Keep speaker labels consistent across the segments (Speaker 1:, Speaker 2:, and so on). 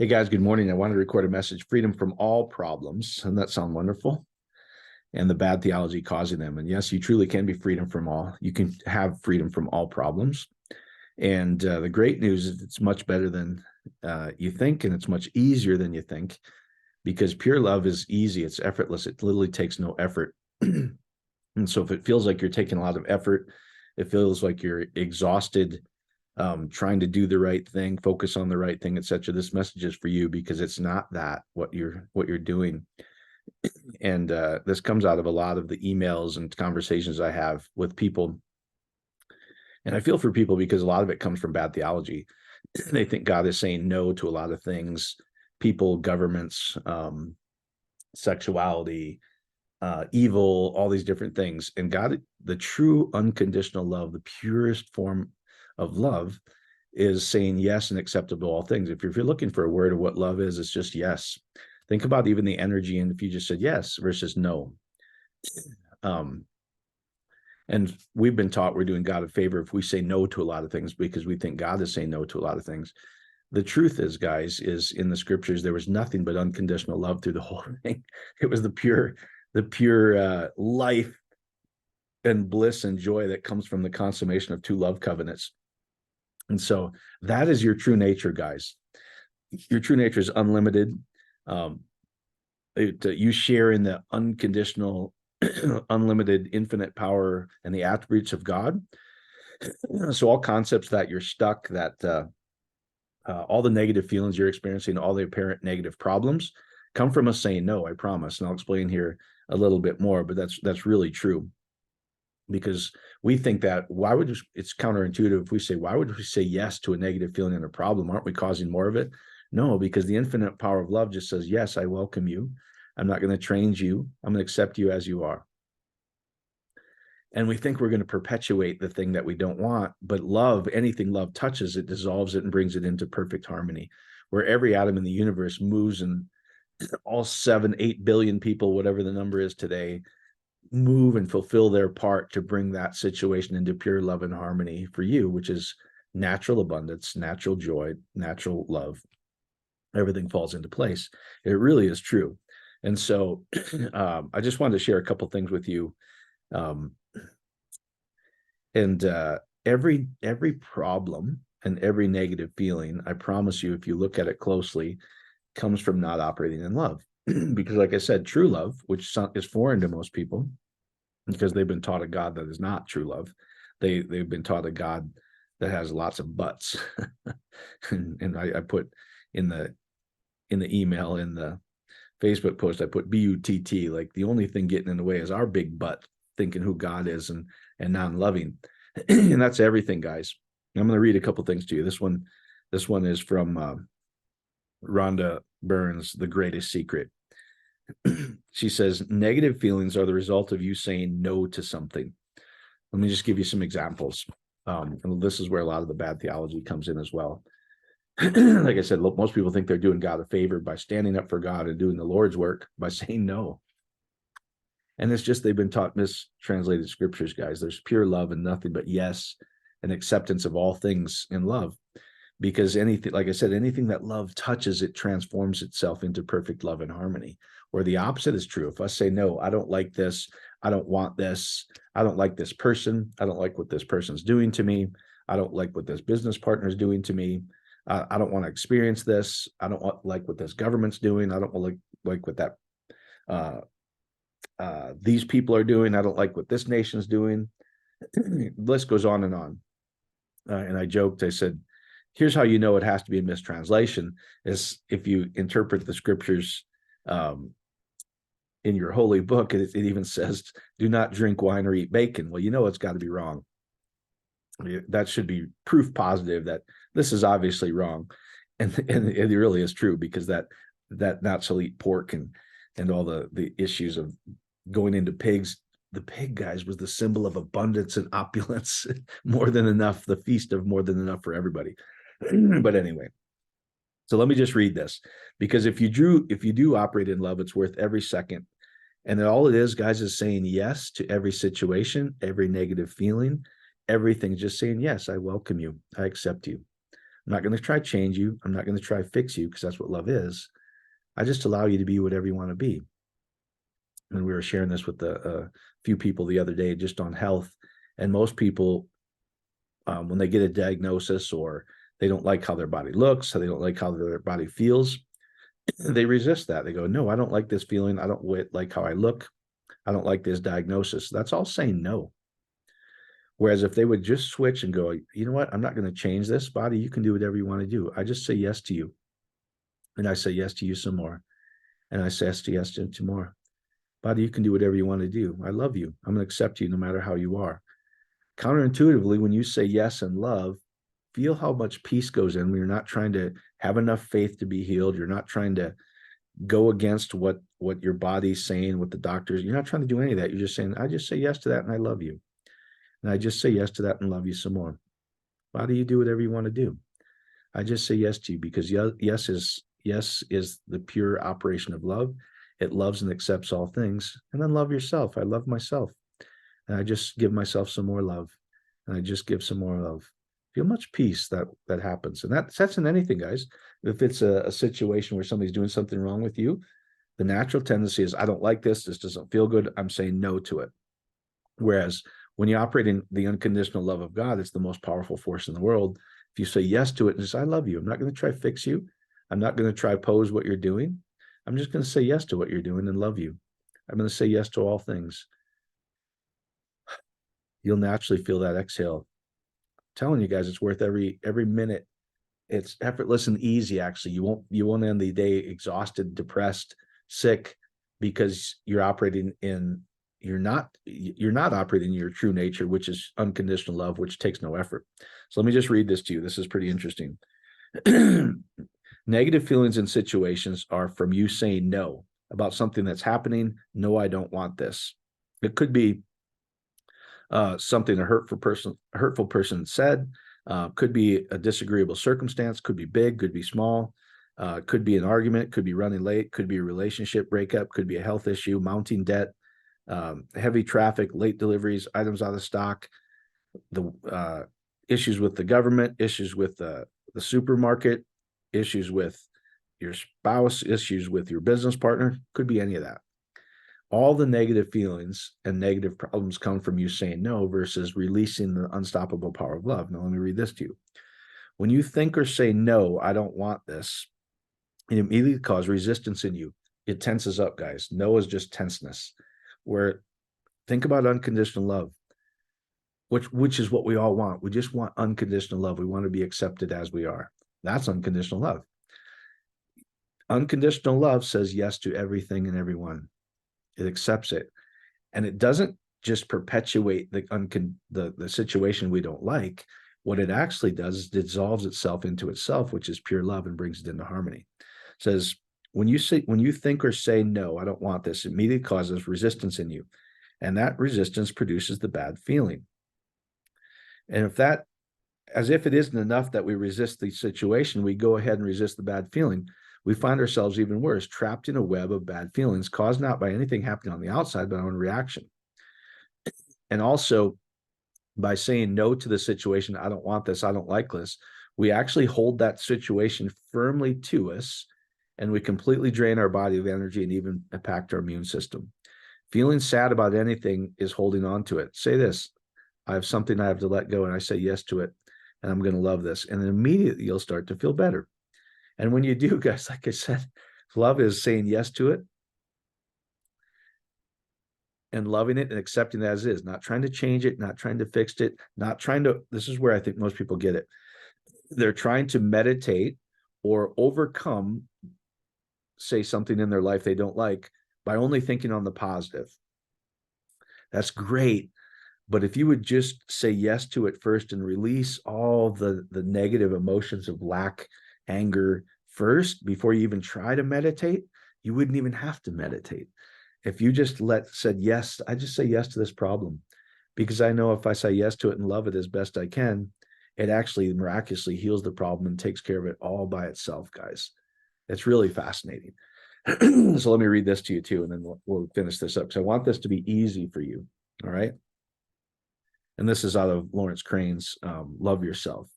Speaker 1: Hey guys, good morning. I wanted to record a message, freedom from all problems. Doesn't that sound wonderful? And the bad theology causing them. And yes, you truly can be freedom from all. You can have freedom from all problems. And the great news is it's much better than you think, and it's much easier than you think, because pure love is easy. It's effortless. It literally takes no effort. And so if it feels like you're taking a lot of effort, it feels like you're exhausted, trying to do the right thing, focus on the right thing, etc. This message is for you, because it's not that what you're doing. And this comes out of a lot of the emails and conversations I have with people. And I feel for people because a lot of it comes from bad theology. They think God is saying no to a lot of things, people, governments, sexuality, evil, all these different things. And God, the true unconditional love, the purest form of love, is saying yes and acceptable to all things. If you're looking for a word of what love is, it's just yes. Think about even the energy, and if you just said yes versus no. And we've been taught we're doing God a favor if we say no to a lot of things, because we think God is saying no to a lot of things. The truth is, guys, is in the scriptures, there was nothing but unconditional love through the whole thing. It was the pure life and bliss and joy that comes from the consummation of two love covenants. And so that is your true nature, guys. Your true nature is unlimited. You share in the unconditional, unlimited, infinite power and the attributes of God. So all concepts that you're stuck, that all the negative feelings you're experiencing, all the apparent negative problems, come from us saying no, I promise. And I'll explain here a little bit more, but that's really true. Because we think that it's counterintuitive if we say, why would we say yes to a negative feeling and a problem? Aren't we causing more of it? No, because the infinite power of love just says, yes, I welcome you. I'm not going to change you. I'm going to accept you as you are. And we think we're going to perpetuate the thing that we don't want, but love, anything love touches, it dissolves it and brings it into perfect harmony, where every atom in the universe moves, and all 7-8 billion people, whatever the number is today, move and fulfill their part to bring that situation into pure love and harmony for you, which is natural abundance, natural joy, natural love. Everything falls into place. It really is true. And so I just wanted to share a couple things with you. Every problem and every negative feeling, I promise you, if you look at it closely, comes from not operating in love. Because like I said, true love, which is foreign to most people, because they've been taught a God that is not true love. They've been taught a God that has lots of buts. and I put in the email, in the Facebook post, I put BUTT, like the only thing getting in the way is our big butt thinking who God is and non-loving. And that's everything, guys. I'm going to read a couple things to you. This one is from Rhonda Burns, The Greatest Secret. She says, negative feelings are the result of you saying no to something. Let me just give you some examples. And this is where a lot of the bad theology comes in as well. Like I said, most people think they're doing God a favor by standing up for God and doing the Lord's work by saying no. And it's just they've been taught mistranslated scriptures, guys. There's pure love and nothing but yes, and acceptance of all things in love. Because anything, like I said, anything that love touches, it transforms itself into perfect love and harmony. Where the opposite is true. If I say, no, I don't like this, I don't want this, I don't like this person, I don't like what this person's doing to me, I don't like what this business partner is doing to me, I don't want to experience this, I don't like what this government's doing, I don't like what that these people are doing, I don't like what this nation's doing. The list goes on and on. And I joked, I said, here's how you know it has to be a mistranslation, is if you interpret the scriptures in your holy book, it even says, do not drink wine or eat bacon. Well, you know it's got to be wrong. That should be proof positive that this is obviously wrong. And it really is true, because that not to eat pork and all the issues of going into pigs. The pig, guys, was the symbol of abundance and opulence, more than enough, the feast of more than enough for everybody. But anyway, so let me just read this, because if you do operate in love, it's worth every second. And all it is, guys, is saying yes to every situation, every negative feeling, everything, just saying, yes, I welcome you, I accept you. I'm not going to try change you. I'm not going to try fix you, because that's what love is. I just allow you to be whatever you want to be. And we were sharing this with a few people the other day, just on health. And most people, when they get a diagnosis, or they don't like how their body looks, or they don't like how their body feels, they resist that. They go, no, I don't like this feeling. I don't like how I look. I don't like this diagnosis. That's all saying no. Whereas if they would just switch and go, you know what, I'm not going to change this, body. You can do whatever you want to do. I just say yes to you. And I say yes to you some more. And I say yes to you more. Body, you can do whatever you want to do. I love you. I'm going to accept you no matter how you are. Counterintuitively, when you say yes and love, feel how much peace goes in when you're not trying to have enough faith to be healed. You're not trying to go against what your body's saying, what the doctors, you're not trying to do any of that. You're just saying, I just say yes to that and I love you. And I just say yes to that and love you some more. Body, you do whatever you want to do. I just say yes to you, because yes is the pure operation of love. It loves and accepts all things. And then love yourself. I love myself. And I just give myself some more love. And I just give some more love. Feel much peace that happens. And that's in anything, guys. If it's a situation where somebody's doing something wrong with you, the natural tendency is, I don't like this. This doesn't feel good. I'm saying no to it. Whereas when you operate in the unconditional love of God, it's the most powerful force in the world. If you say yes to it and say, I love you, I'm not going to try to fix you. I'm not going to try to pose what you're doing. I'm just going to say yes to what you're doing and love you. I'm going to say yes to all things. You'll naturally feel that exhale. I'm telling you guys, it's worth every minute. It's effortless and easy. Actually, you won't end the day exhausted, depressed, sick, because you're not operating in your true nature, which is unconditional love, which takes no effort. So let me just read this to you. This is pretty interesting. Negative feelings in situations are from you saying no about something that's happening. No, I don't want this. It could be something a hurtful person said. Could be a disagreeable circumstance. Could be big. Could be small. Could be an argument. Could be running late. Could be a relationship breakup. Could be a health issue. Mounting debt. Heavy traffic. Late deliveries. Items out of stock. The issues with the government. Issues with the supermarket. Issues with your spouse. Issues with your business partner. Could be any of that. All the negative feelings and negative problems come from you saying no versus releasing the unstoppable power of love. Now, let me read this to you. When you think or say, no, I don't want this, it immediately causes resistance in you. It tenses up, guys. No is just tenseness. Where think about unconditional love, which is what we all want. We just want unconditional love. We want to be accepted as we are. That's unconditional love. Unconditional love says yes to everything and everyone. It accepts it. And it doesn't just perpetuate the situation we don't like. What it actually does is dissolves itself into itself, which is pure love, and brings it into harmony. It says, when you think or say, no, I don't want this, it immediately causes resistance in you. And that resistance produces the bad feeling. And as if it isn't enough that we resist the situation, we go ahead and resist the bad feeling, we find ourselves even worse, trapped in a web of bad feelings caused not by anything happening on the outside, but our own reaction. And also, by saying no to the situation, I don't want this, I don't like this, we actually hold that situation firmly to us, and we completely drain our body of energy and even impact our immune system. Feeling sad about anything is holding on to it. Say this, I have something I have to let go, and I say yes to it, and I'm going to love this. And then immediately you'll start to feel better. And when you do, guys, like I said, love is saying yes to it and loving it and accepting it as is, not trying to change it, not trying to fix it, this is where I think most people get it. They're trying to meditate or overcome, say, something in their life they don't like by only thinking on the positive. That's great. But if you would just say yes to it first and release all the negative emotions of lack, anger first, before you even try to meditate, you wouldn't even have to meditate. If you just said yes, I just say yes to this problem, because I know if I say yes to it and love it as best I can, it actually miraculously heals the problem and takes care of it all by itself, guys. It's really fascinating. So let me read this to you too, and then we'll finish this up. So I want this to be easy for you. All right. And this is out of Lawrence Crane's Love Yourself.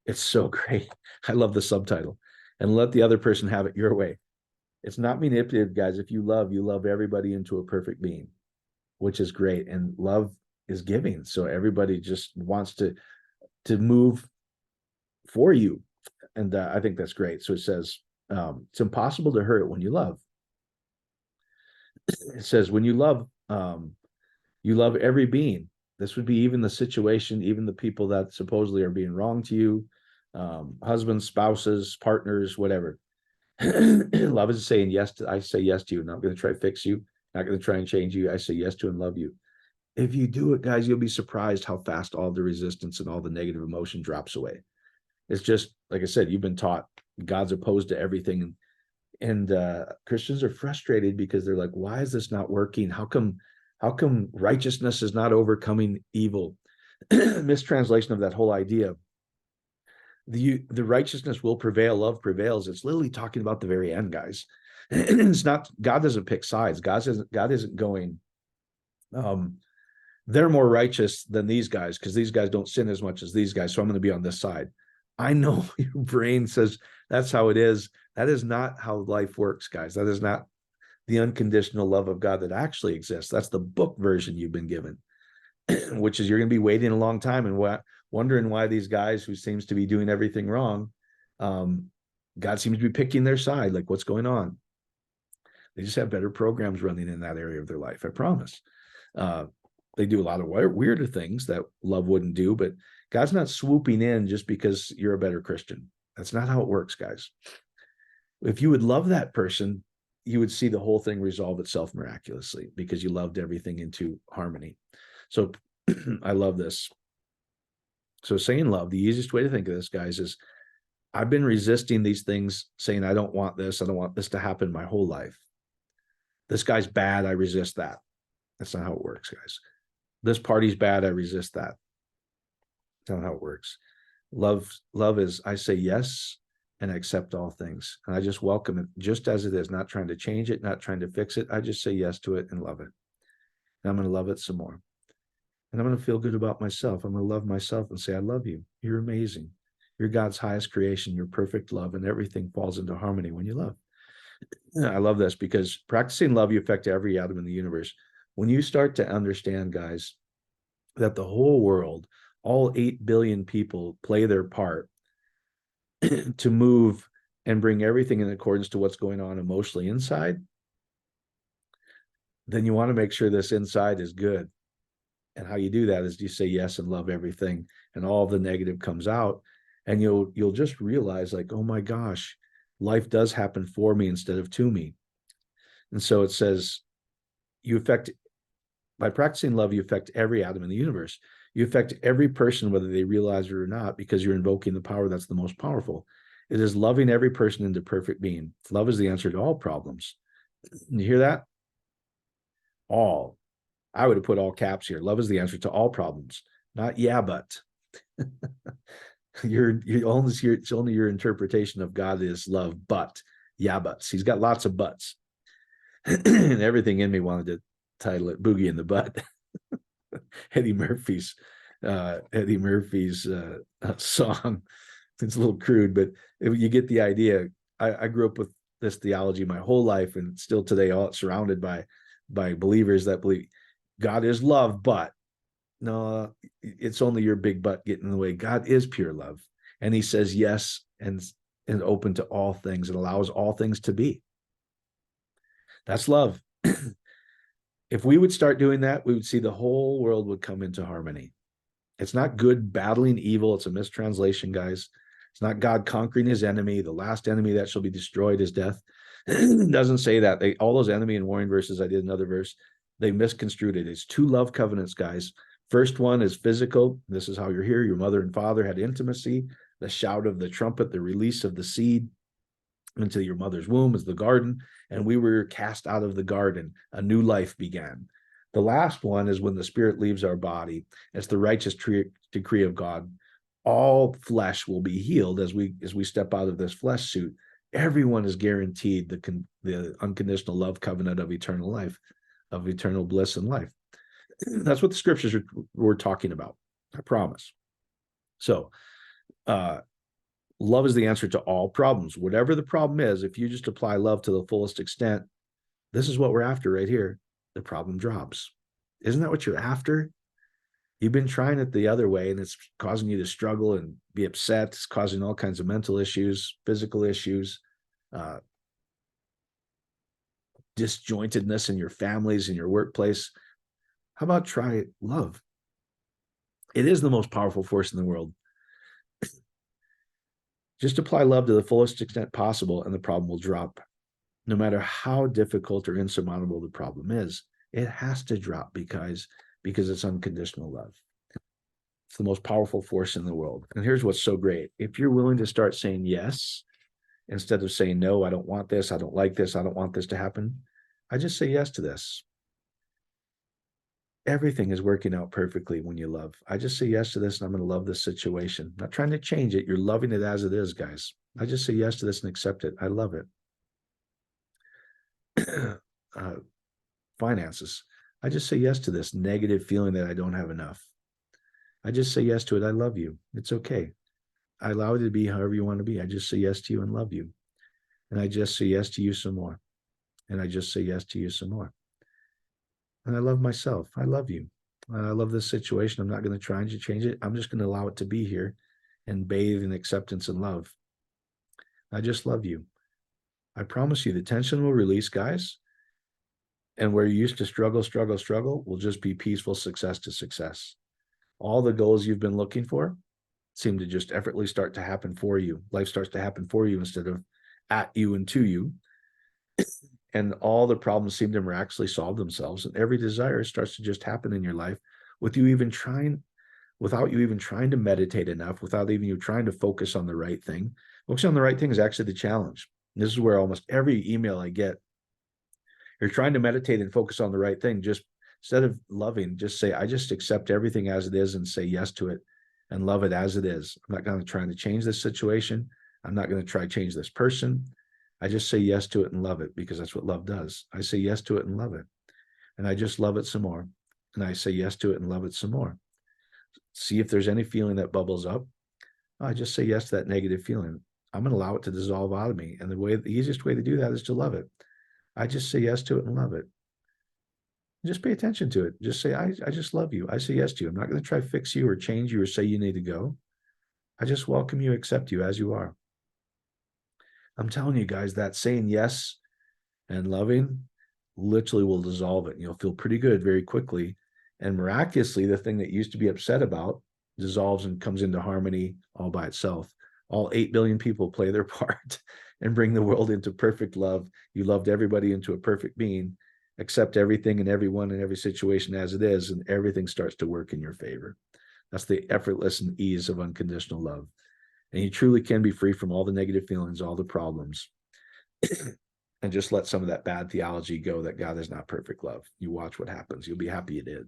Speaker 1: It's so great. I love the subtitle. And let the other person have it your way. It's not manipulative, guys. If you love everybody into a perfect being, which is great. And love is giving. So everybody just wants to move for you. And I think that's great. So it says, it's impossible to hurt when you love. It says, when you love every being. This would be even the situation, even the people that supposedly are being wrong to you, husbands, spouses, partners, whatever. Love is saying yes to, I say yes to you. I'm not going to try to fix you, not going to try and change you. I say yes to and love you. If you do it, guys, you'll be surprised how fast all the resistance and all the negative emotion drops away. It's just, like I said, you've been taught God's opposed to everything. And Christians are frustrated because they're like, why is this not working? How come righteousness is not overcoming evil? Mistranslation of that whole idea. The righteousness will prevail, love prevails. It's literally talking about the very end, guys. It's not, God doesn't pick sides. God isn't going, they're more righteous than these guys because these guys don't sin as much as these guys, so I'm going to be on this side. I know your brain says that's how it is. That is not how life works, guys. That is not the unconditional love of God that actually exists. That's the book version you've been given, which is you're going to be waiting a long time and wondering why these guys who seems to be doing everything wrong, God seems to be picking their side. Like, what's going on? They just have better programs running in that area of their life. I promise. They do a lot of weirder things that love wouldn't do, but God's not swooping in just because you're a better Christian. That's not how it works, guys. If you would love that person, you would see the whole thing resolve itself miraculously because you loved everything into harmony. So I love this. So saying love, the easiest way to think of this, guys, is I've been resisting these things, saying, I don't want this. I don't want this to happen my whole life. This guy's bad. I resist that. That's not how it works, guys. This party's bad. I resist that. That's not how it works. Love is, I say yes and I accept all things. And I just welcome it just as it is, not trying to change it, not trying to fix it. I just say yes to it and love it. And I'm going to love it some more. And I'm going to feel good about myself. I'm going to love myself and say, I love you. You're amazing. You're God's highest creation. You're perfect love, and everything falls into harmony when you love. I love this because practicing love, you affect every atom in the universe. When you start to understand, guys, that the whole world, all 8 billion people play their part to move and bring everything in accordance to what's going on emotionally inside, then you want to make sure this inside is good. And how you do that is you say yes and love everything, and all the negative comes out, and you'll just realize, like, oh my gosh, life does happen for me instead of to me. And so it says, by practicing love, you affect every atom in the universe. You affect every person, whether they realize it or not, because you're invoking the power that's the most powerful. It is loving every person into perfect being. Love is the answer to all problems. You hear that? All. I would have put all caps here. Love is the answer to all problems, not yeah, but. It's only your interpretation of God is love, but yeah, buts. He's got lots of buts. And everything in me wanted to title it Boogie in the Butt. Eddie Murphy's song. It's a little crude, but you get the idea. I grew up with this theology my whole life, and still today, all surrounded by believers that believe God is love, but no, it's only your big butt getting in the way. God is pure love, and He says yes and open to all things and allows all things to be. That's love. If we would start doing that, we would see the whole world would come into harmony. It's not good battling evil. It's a mistranslation, guys. It's not God conquering his enemy. The last enemy that shall be destroyed is death. It doesn't say that. All those enemy and warring verses, I did another verse, they misconstrued it. It's 2 love covenants, guys. First one is physical. This is how you're here. Your mother and father had intimacy. The shout of the trumpet, the release of the seed into your mother's womb is the garden, and we were cast out of the garden. A new life began. The last one is when the spirit leaves our body. It's the righteous decree of God. All flesh will be healed as we step out of this flesh suit. Everyone is guaranteed the unconditional love covenant of eternal life, of eternal bliss and life. That's what the scriptures were talking about. I promise. So Love is the answer to all problems. Whatever the problem is, if you just apply love to the fullest extent, this is what we're after right here. The problem drops. Isn't that what you're after? You've been trying it the other way, and it's causing you to struggle and be upset. It's causing all kinds of mental issues, physical issues, disjointedness in your families, in your workplace. How about try love? It is the most powerful force in the world. Just apply love to the fullest extent possible, and the problem will drop. No matter how difficult or insurmountable the problem is, it has to drop because it's unconditional love. It's the most powerful force in the world. And here's what's so great. If you're willing to start saying yes, instead of saying, no, I don't want this, I don't like this, I don't want this to happen, I just say yes to this. Everything is working out perfectly when you love. I just say yes to this, and I'm going to love this situation. I'm not trying to change it. You're loving it as it is, guys. I just say yes to this and accept it. I love it. Finances. I just say yes to this negative feeling that I don't have enough. I just say yes to it. I love you. It's okay. I allow you to be however you want to be. I just say yes to you and love you. And I just say yes to you some more. And I just say yes to you some more. And I love myself. I love you. I love this situation. I'm not going to try and change it. I'm just going to allow it to be here and bathe in acceptance and love. I just love you. I promise you the tension will release, guys. And where you used to struggle will just be peaceful success to success. All the goals you've been looking for seem to just effortlessly start to happen for you. Life starts to happen for you instead of at you and to you. And all the problems seem to miraculously solve themselves. And every desire starts to just happen in your life without you even trying to meditate enough, without even you trying to focus on the right thing. Focusing on the right thing is actually the challenge. And this is where almost every email I get, you're trying to meditate and focus on the right thing. Just instead of loving, just say, I just accept everything as it is and say yes to it and love it as it is. I'm not going to try to change this situation. I'm not going to try to change this person. I just say yes to it and love it, because that's what love does. I say yes to it and love it. And I just love it some more. And I say yes to it and love it some more. See if there's any feeling that bubbles up. I just say yes to that negative feeling. I'm going to allow it to dissolve out of me. And the easiest way to do that is to love it. I just say yes to it and love it. Just pay attention to it. Just say, I just love you. I say yes to you. I'm not going to try to fix you or change you or say you need to go. I just welcome you, accept you as you are. I'm telling you guys, that saying yes and loving literally will dissolve it. And you'll feel pretty good very quickly. And miraculously, the thing that used to be upset about dissolves and comes into harmony all by itself. All 8 billion people play their part and bring the world into perfect love. You loved everybody into a perfect being. Accept everything and everyone in every situation as it is, and everything starts to work in your favor. That's the effortless and ease of unconditional love. And you truly can be free from all the negative feelings, all the problems, and just let some of that bad theology go that God is not perfect love. You watch what happens. You'll be happy you did.